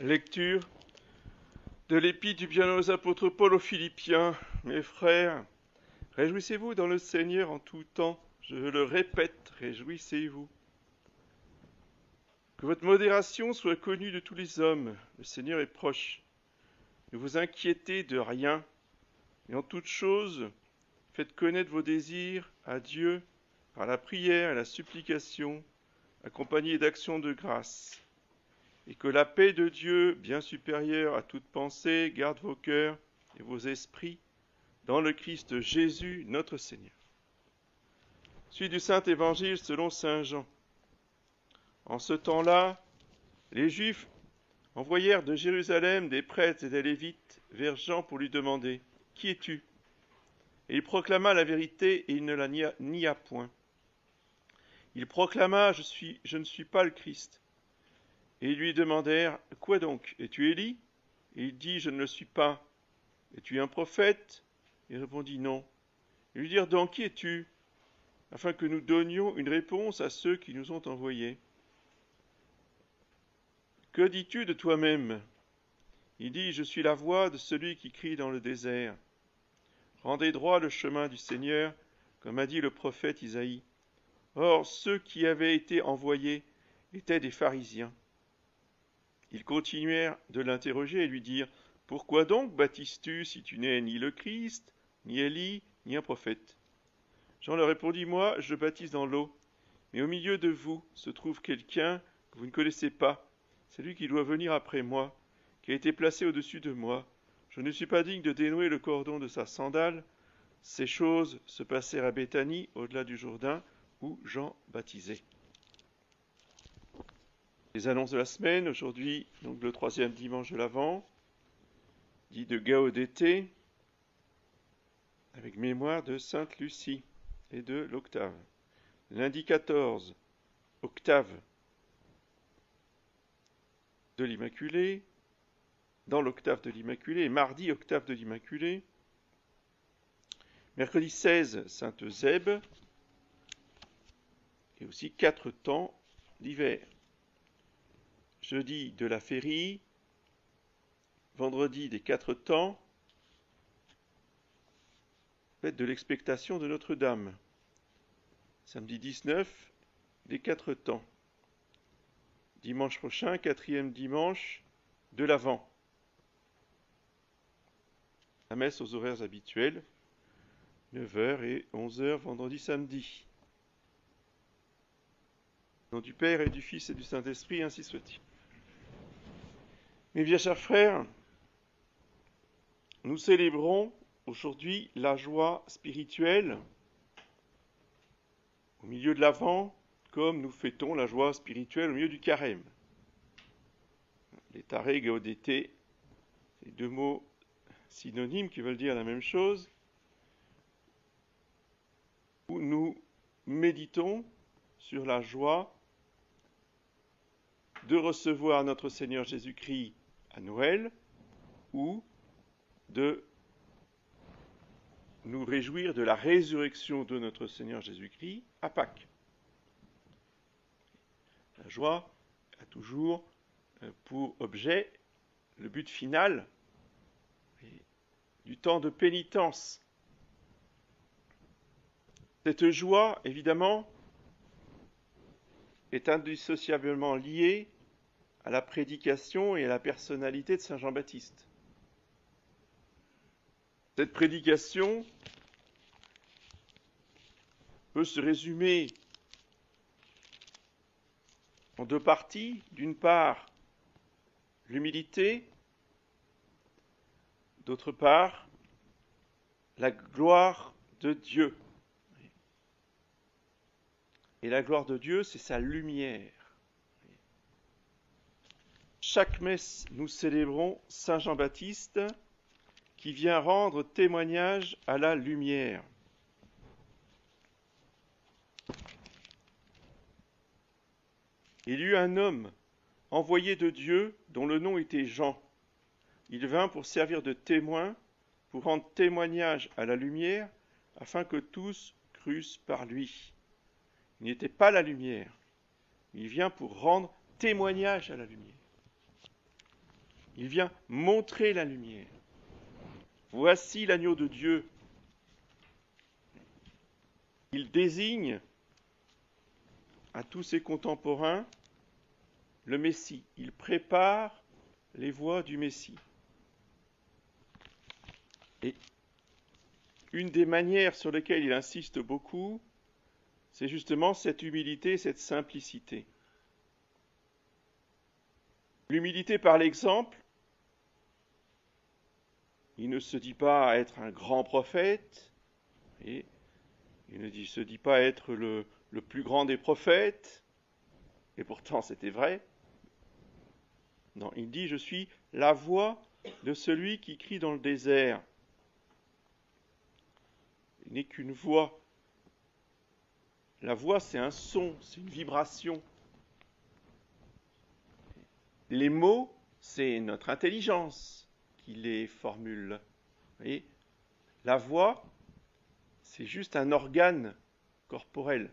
Lecture de l'épître du bienheureux apôtre Paul aux Philippiens. Mes frères, réjouissez-vous dans le Seigneur en tout temps. Je le répète, réjouissez-vous. Que votre modération soit connue de tous les hommes. Le Seigneur est proche. Ne vous inquiétez de rien, et en toute chose, faites connaître vos désirs à Dieu par la prière et la supplication, accompagnée d'actions de grâce. Et que la paix de Dieu, bien supérieure à toute pensée, garde vos cœurs et vos esprits dans le Christ Jésus, notre Seigneur. Suite du Saint Évangile selon Saint Jean. En ce temps-là, les Juifs envoyèrent de Jérusalem des prêtres et des Lévites vers Jean pour lui demander « Qui es-tu » Et il proclama la vérité et il ne la nia point. Il proclama « Je ne suis pas le Christ ». Et ils lui demandèrent « Quoi donc? Es-tu Élie » Et il dit « Je ne le suis pas. » « Es-tu un prophète » Il répondit « Non. » Ils lui dirent « Donc qui es-tu » afin que nous donnions une réponse à ceux qui nous ont envoyés. « Que dis-tu de toi-même » Il dit « Je suis la voix de celui qui crie dans le désert. Rendez droit le chemin du Seigneur, comme a dit le prophète Isaïe. » Or, ceux qui avaient été envoyés étaient des pharisiens. Ils continuèrent de l'interroger et lui dirent « Pourquoi donc baptises-tu si tu n'es ni le Christ, ni Élie, ni un prophète ?» Jean leur répondit « Moi, je baptise dans l'eau, mais au milieu de vous se trouve quelqu'un que vous ne connaissez pas. C'est lui qui doit venir après moi, qui a été placé au-dessus de moi. Je ne suis pas digne de dénouer le cordon de sa sandale. » Ces choses se passèrent à Béthanie, au-delà du Jourdain, où Jean baptisait. Les annonces de la semaine, aujourd'hui, donc le 3e dimanche de l'Avent, dit de Gaudété, avec mémoire de Sainte Lucie et de l'Octave. Lundi 14, Octave de l'Immaculée, dans l'Octave de l'Immaculée, et mardi, Octave de l'Immaculée. Mercredi 16, Sainte Zèbe, et aussi 4 temps d'hiver. Jeudi de la Férie, vendredi des 4 temps, fête de l'expectation de Notre-Dame. Samedi 19, des 4 temps. Dimanche prochain, 4e dimanche de l'Avent. La messe aux horaires habituels, 9h et 11h, vendredi, samedi. Au nom du Père et du Fils et du Saint-Esprit, ainsi soit-il. Mes bien chers frères, nous célébrons aujourd'hui la joie spirituelle au milieu de l'Avent, comme nous fêtons la joie spirituelle au milieu du Carême. Les taré gaudété, c'est 2 mots synonymes qui veulent dire la même chose, où nous méditons sur la joie de recevoir notre Seigneur Jésus-Christ à Noël ou de nous réjouir de la résurrection de notre Seigneur Jésus-Christ à Pâques. La joie a toujours pour objet le but final du temps de pénitence. Cette joie, évidemment, est indissociablement liée à la prédication et à la personnalité de Saint Jean-Baptiste. Cette prédication peut se résumer en 2 parties. D'une part, l'humilité, d'autre part, la gloire de Dieu. Et la gloire de Dieu, c'est sa lumière. Chaque messe, nous célébrons Saint Jean-Baptiste qui vient rendre témoignage à la lumière. Il y eut un homme envoyé de Dieu dont le nom était Jean. Il vint pour servir de témoin, pour rendre témoignage à la lumière, afin que tous crussent par lui. Il n'était pas la lumière, il vient pour rendre témoignage à la lumière. Il vient montrer la lumière. Voici l'agneau de Dieu. Il désigne à tous ses contemporains le Messie. Il prépare les voies du Messie. Et une des manières sur lesquelles il insiste beaucoup, c'est justement cette humilité, cette simplicité. L'humilité par l'exemple. Il ne se dit pas être un grand prophète, et il ne se dit pas être le plus grand des prophètes, et pourtant c'était vrai. Non, il dit « Je suis la voix de celui qui crie dans le désert ». Il n'est qu'une voix. La voix, c'est un son, c'est une vibration. Les mots, c'est notre intelligence qui les formule. Vous voyez, la voix, c'est juste un organe corporel.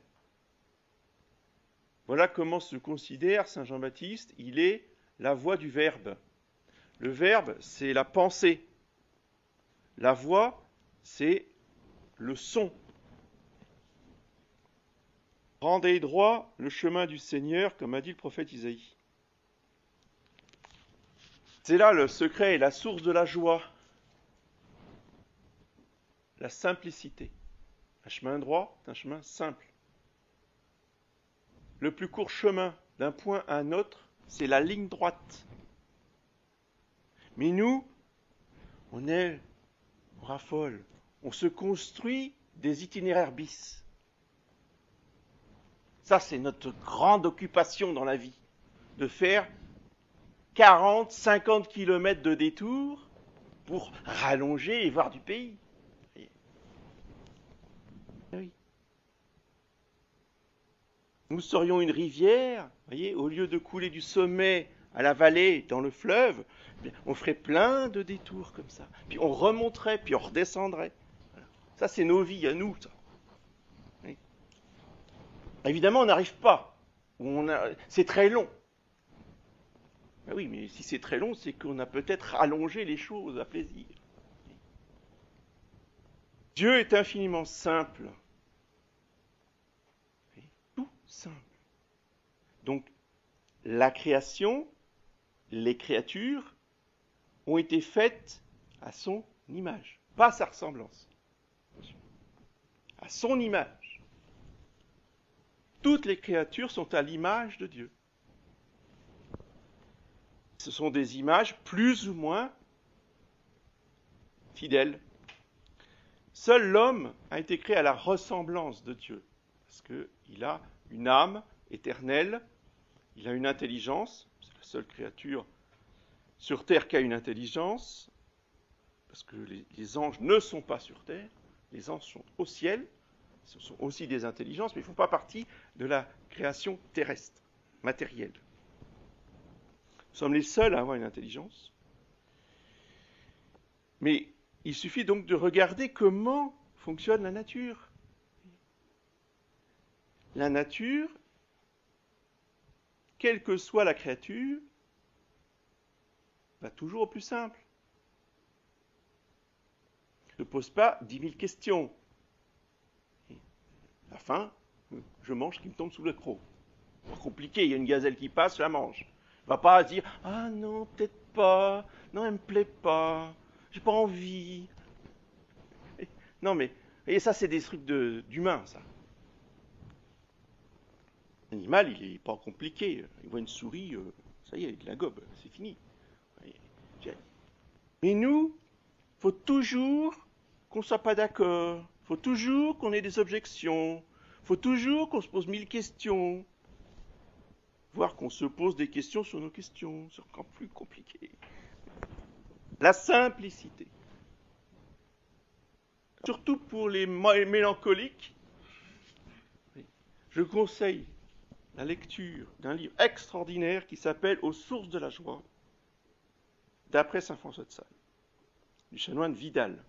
Voilà comment se considère Saint Jean-Baptiste. Il est la voix du Verbe. Le Verbe, c'est la pensée. La voix, c'est le son. Rendez droit le chemin du Seigneur, comme a dit le prophète Isaïe. C'est là le secret et la source de la joie. La simplicité. Un chemin droit est un chemin simple. Le plus court chemin d'un point à un autre, c'est la ligne droite. Mais nous, on raffole. On se construit des itinéraires bis. Ça, c'est notre grande occupation dans la vie, de faire 40, 50 kilomètres de détour pour rallonger et voir du pays. Oui. Nous serions une rivière, voyez, au lieu de couler du sommet à la vallée, dans le fleuve, on ferait plein de détours comme ça. Puis on remonterait, puis on redescendrait. Voilà. Ça, c'est nos vies à nous, ça. Oui. Évidemment, on n'arrive pas. C'est très long. Ben oui, mais si c'est très long, c'est qu'on a peut-être allongé les choses à plaisir. Dieu est infiniment simple. Tout simple. Donc, la création, les créatures, ont été faites à son image, pas à sa ressemblance. À son image. Toutes les créatures sont à l'image de Dieu. Ce sont des images plus ou moins fidèles. Seul l'homme a été créé à la ressemblance de Dieu, parce qu'il a une âme éternelle, il a une intelligence, c'est la seule créature sur terre qui a une intelligence, parce que les anges ne sont pas sur terre, les anges sont au ciel, ce sont aussi des intelligences, mais ils ne font pas partie de la création terrestre, matérielle. Nous sommes les seuls à avoir une intelligence. Mais il suffit donc de regarder comment fonctionne la nature. La nature, quelle que soit la créature, va toujours au plus simple. Ne pose pas 10 000 questions. À la fin, je mange ce qui me tombe sous le croc. C'est pas compliqué, il y a une gazelle qui passe, je la mange. Il ne va pas dire « Ah non, peut-être pas, non, elle ne me plaît pas, j'ai pas envie. » Non mais, et ça c'est des trucs d'humains, ça. L'animal, il n'est pas compliqué. Il voit une souris, ça y est, il la gobe, c'est fini. Mais nous, il faut toujours qu'on ne soit pas d'accord. Il faut toujours qu'on ait des objections. Il faut toujours qu'on se pose 1000 questions. Voire qu'on se pose des questions sur nos questions. C'est encore plus compliqué. La simplicité. Surtout pour les mélancoliques, je conseille la lecture d'un livre extraordinaire qui s'appelle « Aux sources de la joie » d'après saint François de Sales, du chanoine Vidal.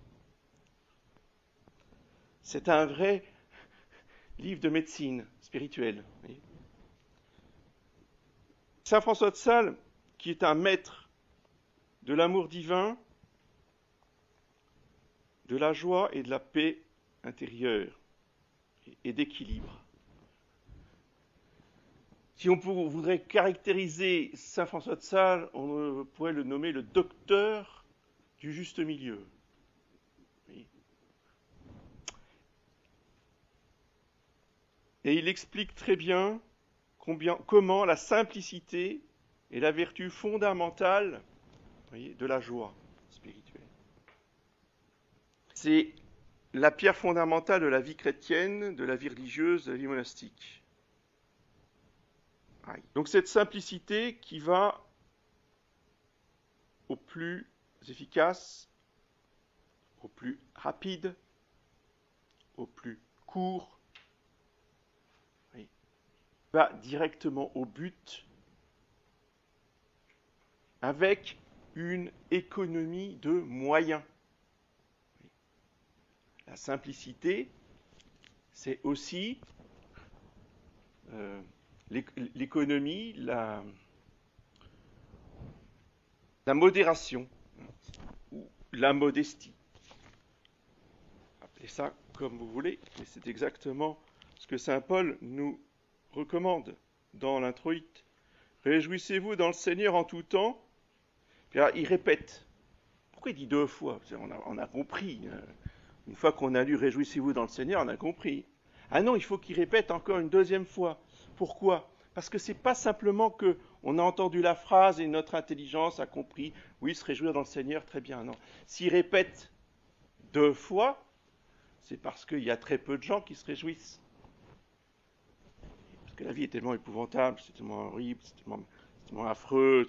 C'est un vrai livre de médecine spirituelle. Saint François de Sales, qui est un maître de l'amour divin, de la joie et de la paix intérieure et d'équilibre. Si on voudrait caractériser saint François de Sales, on pourrait le nommer le docteur du juste milieu. Oui. Et il explique très bien comment la simplicité est la vertu fondamentale, voyez, de la joie spirituelle. C'est la pierre fondamentale de la vie chrétienne, de la vie religieuse, de la vie monastique. Donc cette simplicité qui va au plus efficace, au plus rapide, au plus court, va directement au but avec une économie de moyens. La simplicité, c'est aussi l'économie, la modération, ou la modestie. Appelez ça comme vous voulez, mais c'est exactement ce que saint Paul nous recommande dans l'introïte. Réjouissez-vous dans le Seigneur en tout temps. Puis là, il répète. Pourquoi il dit 2 fois? On a compris. Une fois qu'on a lu Réjouissez-vous dans le Seigneur, on a compris. Ah non, il faut qu'il répète encore une 2e fois. Pourquoi? Parce que c'est pas simplement qu'on a entendu la phrase et notre intelligence a compris, oui, se réjouir dans le Seigneur, très bien. Non. S'il répète 2 fois, c'est parce qu'il y a très peu de gens qui se réjouissent. Parce que la vie est tellement épouvantable, c'est tellement horrible, c'est tellement affreux.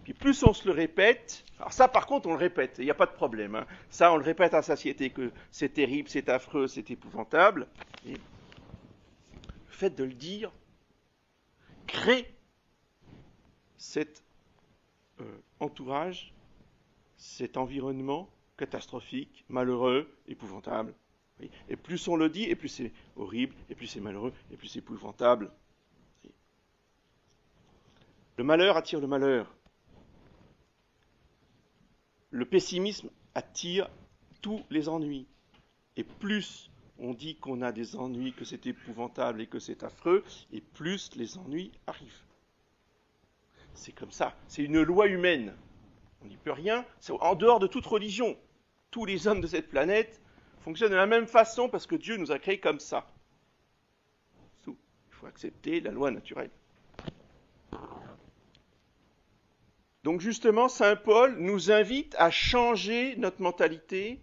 Puis plus on se le répète, alors ça par contre on le répète, il n'y a pas de problème. Hein. Ça on le répète à satiété que c'est terrible, c'est affreux, c'est épouvantable. Et le fait de le dire crée cet entourage, cet environnement catastrophique, malheureux, épouvantable. Et plus on le dit, et plus c'est horrible, et plus c'est malheureux, et plus c'est épouvantable. Le malheur attire le malheur. Le pessimisme attire tous les ennuis. Et plus on dit qu'on a des ennuis, que c'est épouvantable et que c'est affreux, et plus les ennuis arrivent. C'est comme ça. C'est une loi humaine. On n'y peut rien. C'est en dehors de toute religion. Tous les hommes de cette planète fonctionnent de la même façon parce que Dieu nous a créés comme ça. Il faut accepter la loi naturelle. Donc justement, saint Paul nous invite à changer notre mentalité,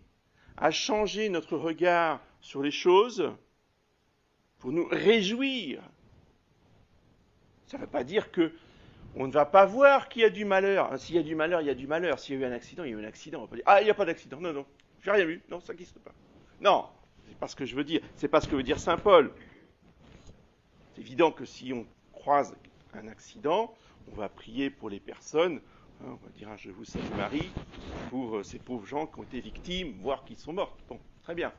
à changer notre regard sur les choses pour nous réjouir. Ça ne veut pas dire qu'on ne va pas voir qu'il y a du malheur. S'il y a du malheur, il y a du malheur. S'il y a eu un accident, il y a eu un accident. On va pas dire, ah, il n'y a pas d'accident. Non, j'ai rien vu. Non, ça n'existe pas. Non, c'est pas ce que je veux dire. C'est pas ce que veut dire saint Paul. C'est évident que si on croise un accident, on va prier pour les personnes, on va dire Je vous salue Marie, pour ces pauvres gens qui ont été victimes, voire qui sont mortes. Bon, très bien.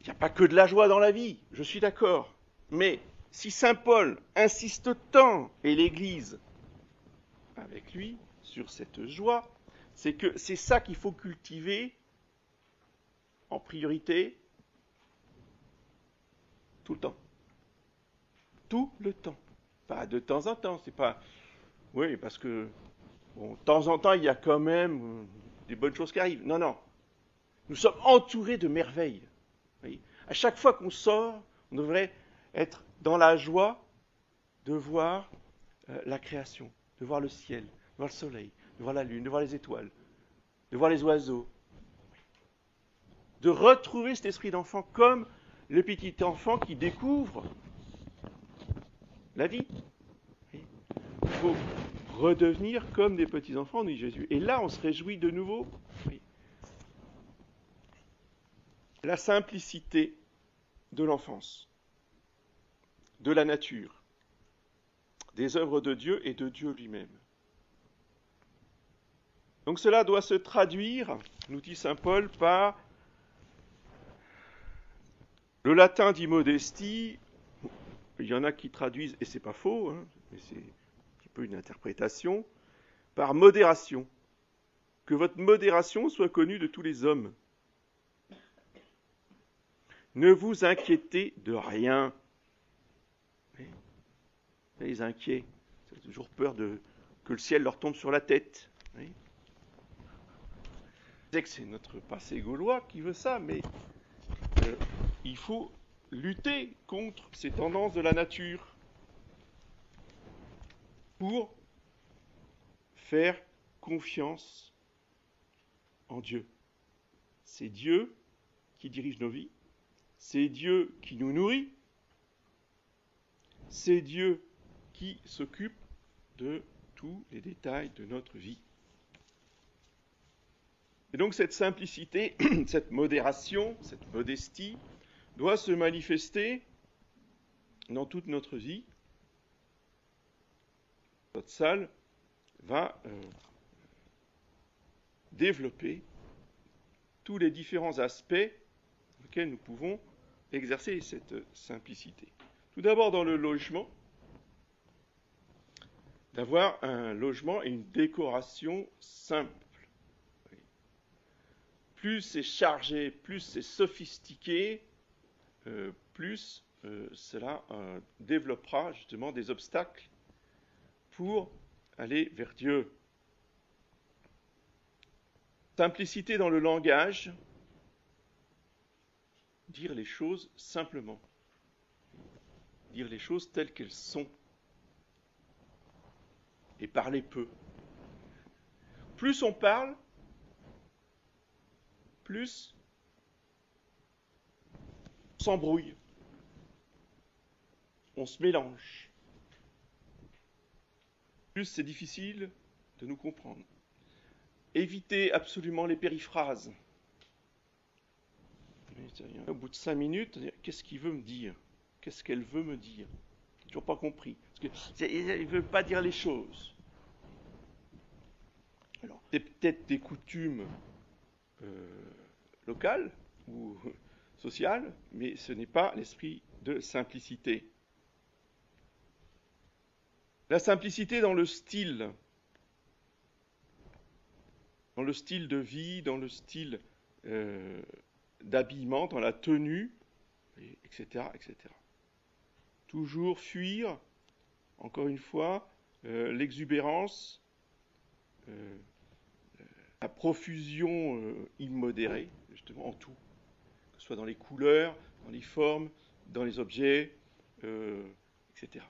Il n'y a pas que de la joie dans la vie, je suis d'accord. Mais si saint Paul insiste tant, et l'Église avec lui, sur cette joie, c'est que c'est ça qu'il faut cultiver en priorité tout le temps. Tout le temps. Pas de temps en temps, c'est pas... Oui, parce que, bon, de temps en temps, il y a quand même des bonnes choses qui arrivent. Non. Nous sommes entourés de merveilles. Oui. À chaque fois qu'on sort, on devrait être dans la joie de voir la création, de voir le ciel, de voir le soleil, de voir la lune, de voir les étoiles, de voir les oiseaux. De retrouver cet esprit d'enfant comme le petit enfant qui découvre la vie. Il faut redevenir comme des petits-enfants, dit Jésus. Et là, on se réjouit de nouveau. Oui. La simplicité de l'enfance, de la nature, des œuvres de Dieu et de Dieu lui-même. Donc cela doit se traduire, nous dit saint Paul, par le latin dit modestie. Il y en a qui traduisent, et c'est pas faux, hein, mais c'est un petit peu une interprétation, par modération. Que votre modération soit connue de tous les hommes. Ne vous inquiétez de rien. Les inquiets, ils ont toujours peur que le ciel leur tombe sur la tête. Oui. Je sais que c'est notre passé gaulois qui veut ça, mais il faut lutter contre ces tendances de la nature pour faire confiance en Dieu. C'est Dieu qui dirige nos vies, c'est Dieu qui nous nourrit, c'est Dieu qui s'occupe de tous les détails de notre vie. Et donc cette simplicité, cette modération, cette modestie doit se manifester dans toute notre vie. Notre salle va développer tous les différents aspects auxquels nous pouvons exercer cette simplicité. Tout d'abord dans le logement, d'avoir un logement et une décoration simple. Plus c'est chargé, plus c'est sophistiqué, plus cela développera justement des obstacles pour aller vers Dieu. Simplicité dans le langage, dire les choses simplement, dire les choses telles qu'elles sont, et parler peu. Plus on parle, plus on s'embrouille, on se mélange, plus c'est difficile de nous comprendre. Évitez absolument les périphrases. Au bout de 5 minutes, qu'est-ce qu'il veut me dire? Qu'est-ce qu'elle veut me dire? J'ai toujours pas compris. Parce qu'il ne veut pas dire les choses. Alors, c'est peut-être des coutumes locales ou sociales, mais ce n'est pas l'esprit de simplicité. La simplicité dans le style de vie, dans le style d'habillement, dans la tenue, etc., etc. Toujours fuir, encore une fois, l'exubérance, la profusion immodérée, justement en tout, que ce soit dans les couleurs, dans les formes, dans les objets, etc.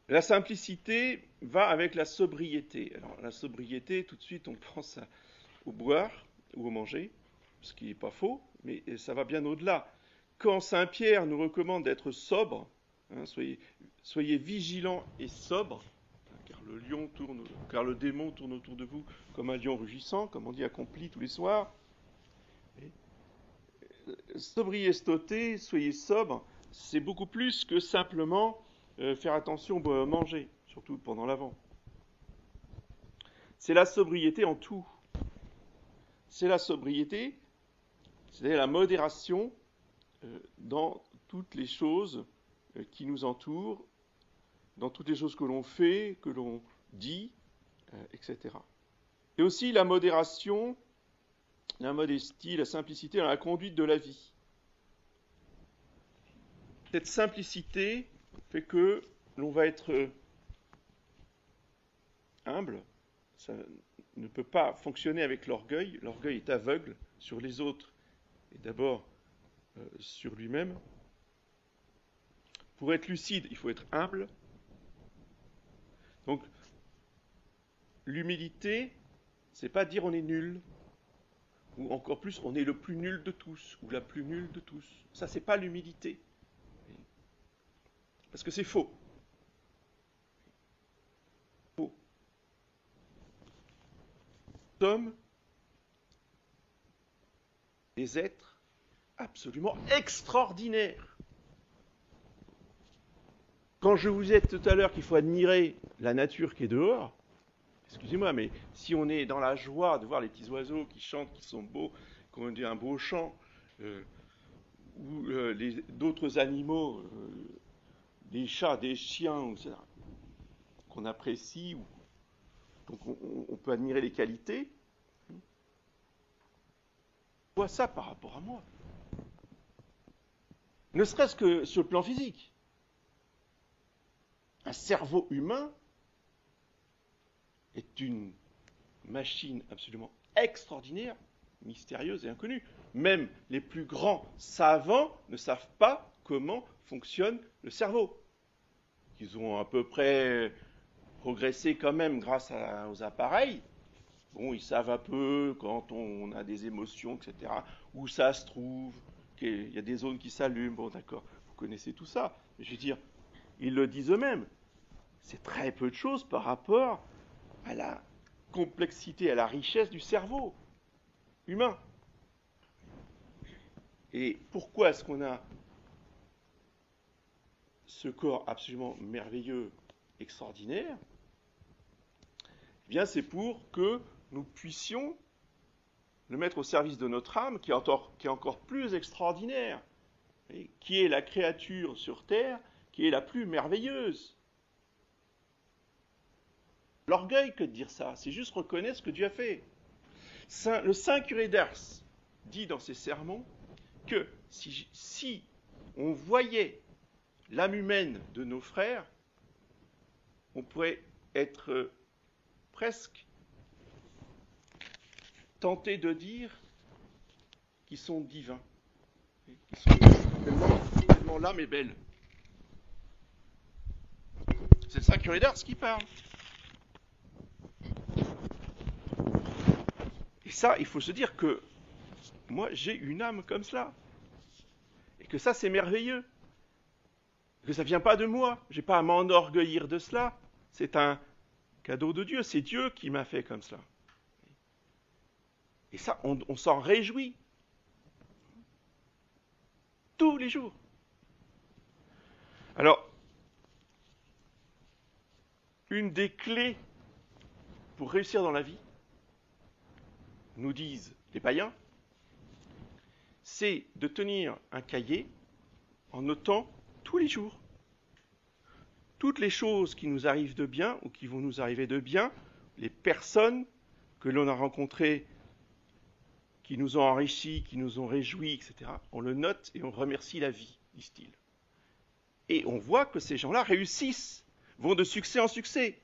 La simplicité va avec la sobriété. Alors la sobriété, tout de suite on pense au boire ou au manger, ce qui n'est pas faux, mais ça va bien au-delà. Quand Saint Pierre nous recommande d'être sobre, soyez vigilants et sobres, car le démon tourne autour de vous comme un lion rugissant, comme on dit accompli tous les soirs. Sobriété, soyez sobres, c'est beaucoup plus que simplement faire attention à manger, surtout pendant l'Avent. C'est la sobriété en tout. C'est la sobriété, c'est-à-dire la modération dans toutes les choses qui nous entourent, dans toutes les choses que l'on fait, que l'on dit, etc. Et aussi la modération, la modestie, la simplicité dans la conduite de la vie. Cette simplicité fait que l'on va être humble. Ça ne peut pas fonctionner avec l'orgueil. L'orgueil est aveugle sur les autres et d'abord sur lui-même. Pour être lucide, il faut être humble. Donc, l'humilité, c'est pas dire on est nul, ou encore plus on est le plus nul de tous, ou la plus nulle de tous. Ça, c'est pas l'humilité. Parce que c'est faux. Faux. Nous sommes des êtres absolument extraordinaires. Quand je vous ai dit tout à l'heure qu'il faut admirer la nature qui est dehors, excusez-moi, mais si on est dans la joie de voir les petits oiseaux qui chantent, qui sont beaux, qui ont un beau chant, ou d'autres animaux, des chats, des chiens, etc., qu'on apprécie, Donc on peut admirer les qualités. Je vois ça par rapport à moi. Ne serait-ce que sur le plan physique. Un cerveau humain est une machine absolument extraordinaire, mystérieuse et inconnue. Même les plus grands savants ne savent pas comment fonctionne le cerveau. Ils ont à peu près progressé quand même grâce aux appareils. Bon, ils savent un peu quand on a des émotions, etc., où ça se trouve, qu'il y a des zones qui s'allument. Bon, d'accord, vous connaissez tout ça. Mais je veux dire, ils le disent eux-mêmes. C'est très peu de choses par rapport à la complexité, à la richesse du cerveau humain. Et pourquoi est-ce qu'on a ce corps absolument merveilleux, extraordinaire? Eh bien, c'est pour que nous puissions le mettre au service de notre âme, qui est encore plus extraordinaire, et qui est la créature sur terre, qui est la plus merveilleuse. L'orgueil que de dire ça, c'est juste reconnaître ce que Dieu a fait. Le saint curé d'Ars dit dans ses sermons que si on voyait l'âme humaine de nos frères, on pourrait être presque tenté de dire qu'ils sont divins, qu'ils sont tellement l'âme est belle. C'est le saint curé d'Ars qui parle. Et ça, il faut se dire que moi, j'ai une âme comme cela. Et que ça, c'est merveilleux. Que ça ne vient pas de moi. Je n'ai pas à m'enorgueillir de cela. C'est un cadeau de Dieu. C'est Dieu qui m'a fait comme cela. Et ça, on s'en réjouit. Tous les jours. Alors, une des clés pour réussir dans la vie, nous disent les païens, c'est de tenir un cahier en notant tous les jours toutes les choses qui nous arrivent de bien ou qui vont nous arriver de bien, les personnes que l'on a rencontrées, qui nous ont enrichis, qui nous ont réjouis, etc. On le note et on remercie la vie, disent-ils. Et on voit que ces gens-là réussissent, vont de succès en succès.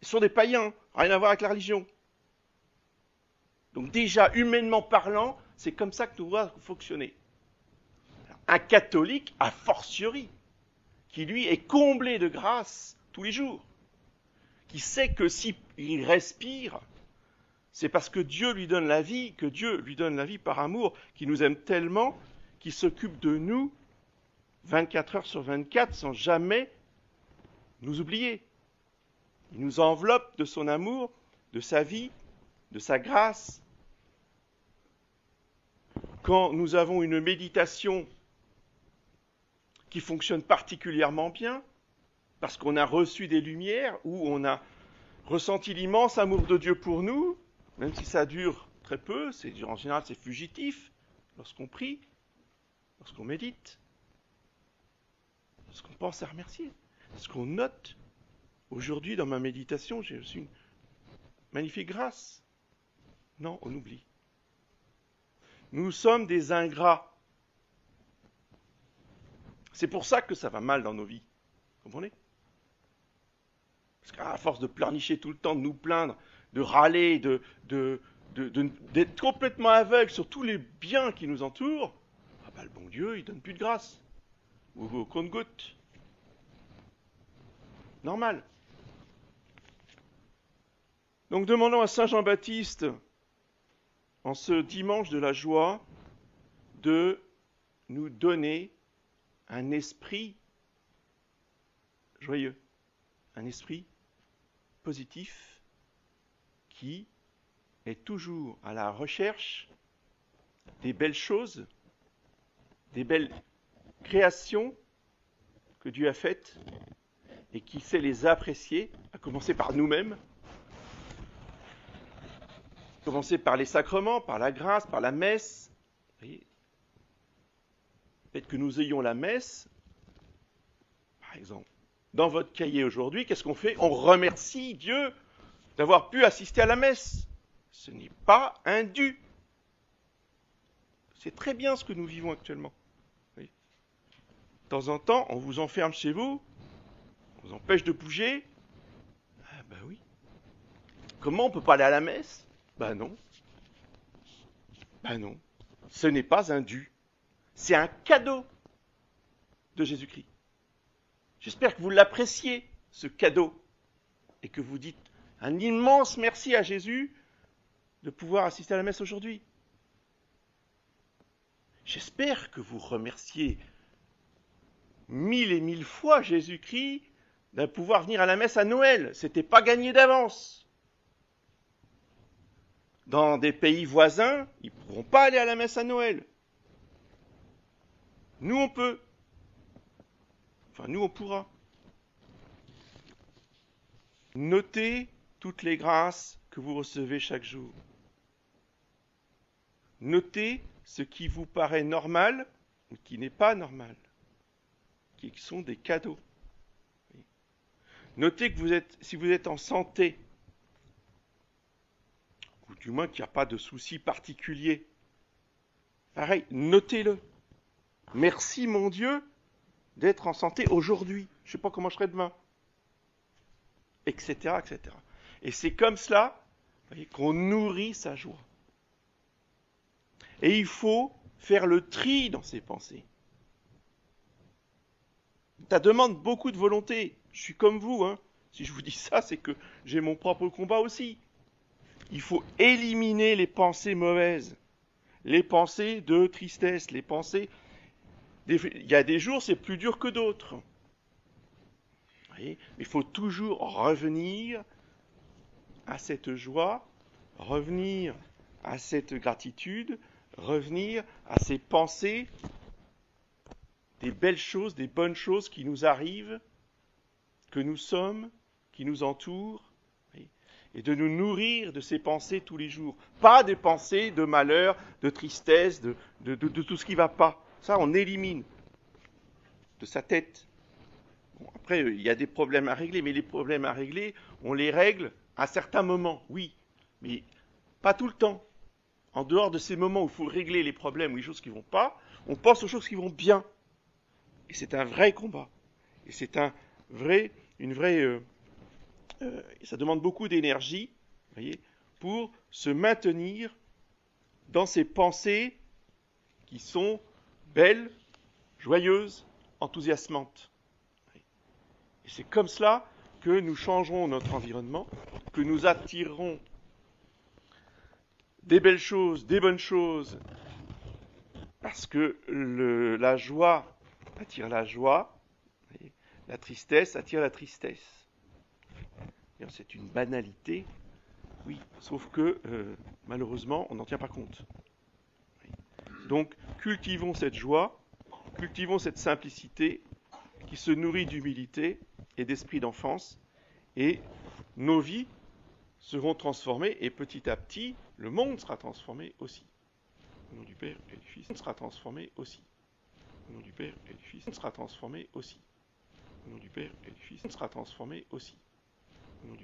Ils sont des païens, rien à voir avec la religion. Donc déjà, humainement parlant, c'est comme ça que nous devons fonctionner. Un catholique, a fortiori, qui lui est comblé de grâce tous les jours, qui sait que s'il respire, c'est parce que Dieu lui donne la vie, que Dieu lui donne la vie par amour, qui nous aime tellement, qui s'occupe de nous 24 heures sur 24 sans jamais nous oublier. Il nous enveloppe de son amour, de sa vie, de sa grâce. Quand nous avons une méditation qui fonctionne particulièrement bien, parce qu'on a reçu des lumières, ou on a ressenti l'immense amour de Dieu pour nous, même si ça dure très peu, en général c'est fugitif, lorsqu'on prie, lorsqu'on médite, lorsqu'on pense à remercier, lorsqu'on note. Aujourd'hui, dans ma méditation, j'ai reçu une magnifique grâce. Non, on oublie. Nous sommes des ingrats. C'est pour ça que ça va mal dans nos vies. Vous comprenez ? Parce qu'à force de pleurnicher tout le temps, de nous plaindre, de râler, d'être complètement aveugle sur tous les biens qui nous entourent, le bon Dieu, il donne plus de grâce. Ou au compte-gouttes. Normal. Donc demandons à Saint Jean-Baptiste, en ce dimanche de la joie, de nous donner un esprit joyeux, un esprit positif qui est toujours à la recherche des belles choses, des belles créations que Dieu a faites et qui sait les apprécier, à commencer par nous-mêmes, à commencer par les sacrements, par la grâce, par la messe. Vous voyez, le fait que nous ayons la messe, par exemple, dans votre cahier aujourd'hui, qu'est-ce qu'on fait? On remercie Dieu d'avoir pu assister à la messe. Ce n'est pas un dû. C'est très bien ce que nous vivons actuellement. Oui. De temps en temps, on vous enferme chez vous, on vous empêche de bouger. Ah ben oui. Comment on ne peut pas aller à la messe? Ben non. Ben non. Ce n'est pas un dû. C'est un cadeau de Jésus-Christ. J'espère que vous l'appréciez, ce cadeau, et que vous dites un immense merci à Jésus de pouvoir assister à la messe aujourd'hui. J'espère que vous remerciez 1000 et 1000 fois Jésus-Christ de pouvoir venir à la messe à Noël. C'était pas gagné d'avance. Dans des pays voisins, ils ne pourront pas aller à la messe à Noël. Nous, on peut. Enfin, nous, on pourra. Notez toutes les grâces que vous recevez chaque jour. Notez ce qui vous paraît normal ou qui n'est pas normal, qui sont des cadeaux. Notez que si vous êtes en santé, ou du moins qu'il n'y a pas de soucis particuliers, pareil, notez-le. Merci mon Dieu d'être en santé aujourd'hui. Je ne sais pas comment je serai demain. Etc., etc. Et c'est comme cela, voyez, qu'on nourrit sa joie. Et il faut faire le tri dans ses pensées. Ça demande beaucoup de volonté. Je suis comme vous, hein. Si je vous dis ça, c'est que j'ai mon propre combat aussi. Il faut éliminer les pensées mauvaises, les pensées de tristesse, les pensées... Il y a des jours, c'est plus dur que d'autres. Mais il faut toujours revenir à cette joie, revenir à cette gratitude, revenir à ces pensées, des belles choses, des bonnes choses qui nous arrivent, que nous sommes, qui nous entourent, et de nous nourrir de ces pensées tous les jours. Pas des pensées de malheur, de tristesse, de tout ce qui ne va pas. Ça, on élimine de sa tête. Bon, après, il y a des problèmes à régler, mais les problèmes à régler, on les règle à certains moments, oui, mais pas tout le temps. En dehors de ces moments où il faut régler les problèmes ou les choses qui ne vont pas, on pense aux choses qui vont bien. Et c'est un vrai combat. Et c'est ça demande beaucoup d'énergie, voyez, pour se maintenir dans ces pensées qui sont belles, joyeuses, enthousiasmantes. Et c'est comme cela que nous changerons notre environnement, que nous attirerons des belles choses, des bonnes choses, parce que la joie attire la joie, la tristesse attire la tristesse. C'est une banalité, oui, sauf que malheureusement, on n'en tient pas compte. Donc, cultivons cette joie, cultivons cette simplicité qui se nourrit d'humilité et d'esprit d'enfance, et nos vies seront transformées, et petit à petit, le monde sera transformé aussi. Au nom du Père et du Fils, sera transformé aussi. Au nom du Père et du Fils, sera transformé aussi. Au nom du Père et du Fils, sera transformé aussi. Au nom du